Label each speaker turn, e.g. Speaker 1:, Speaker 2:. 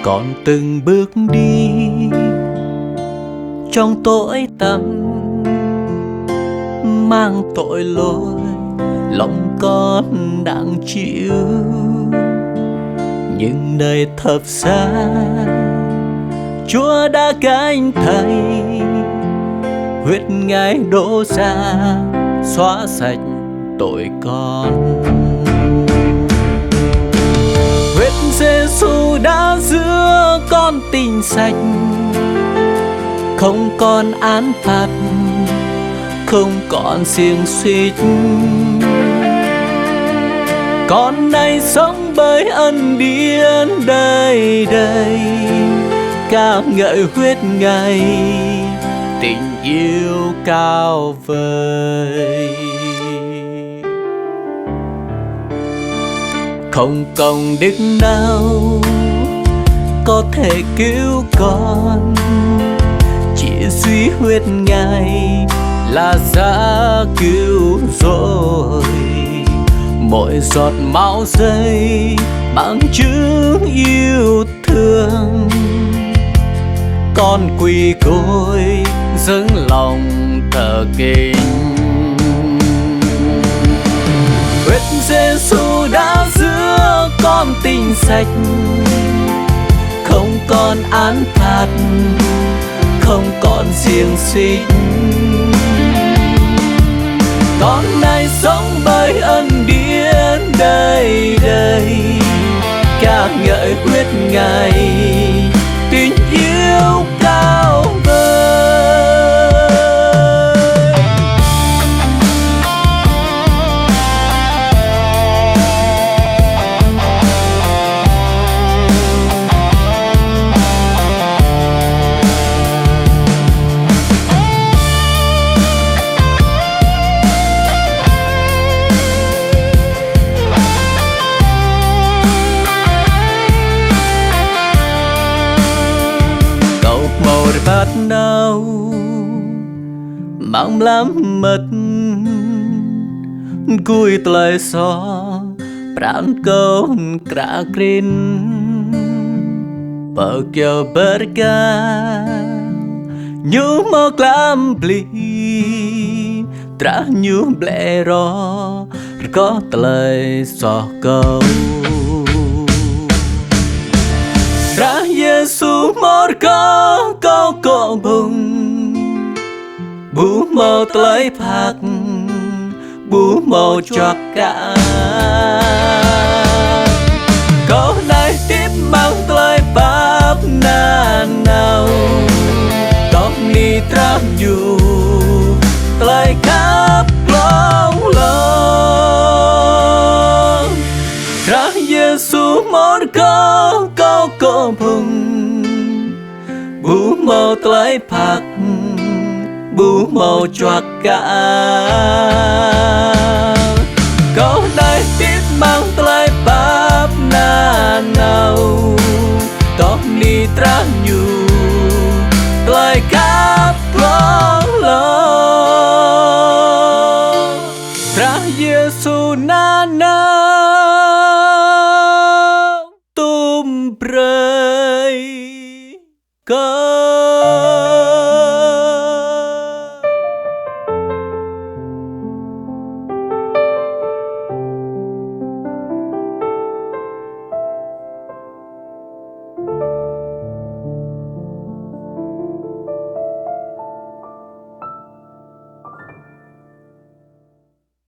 Speaker 1: Còn từng bước đi trong tối tăm, mang tội lỗi lòng con đang chịu. Nhưng nơi thập giá Chúa đã gánh thay, huyết Ngài đổ ra xóa sạch tội con. Huyết Giêsu đã giữ con tinh sạch, không còn án phạt, không còn xiềng xích. Con nay sống bởi ân điển đời đời, ca ngợi huyết Ngài tình yêu cao vời. Không công đức nào có thể cứu con, chỉ duy huyết Ngài là giá cứu rồi. Mỗi giọt máu rơi bằng chứng yêu thương, con quỳ gối dâng lòng thờ kính. Huyết Giêsu đã giữ con tinh sạch, không còn án phạt, không còn xiềng xích. Con nay sống bởi ân điển đời đời, ca ngợi huyết Ngài tình yêu cao vời. Bát nào mang lắm mật cùi tlai so pran con krakrin pagyo berga nyu mok lam bli tra nyu blero có tlai so câu ra Giêsu một câu cổ bùng bú màu tới phạt bú màu cho cả. Câu này tiếp mang tới bắp nan nào tóc ni trap dù tới khắp lòng lòng. Ra Giêsu một câu cổ bùng bú màu tới phạt bú màu cho cả. Câu này tiếp mang tới bắp nan nào tóc ni trap nhu tới khắp lòng lòng. Ra Giêsu na na tum pray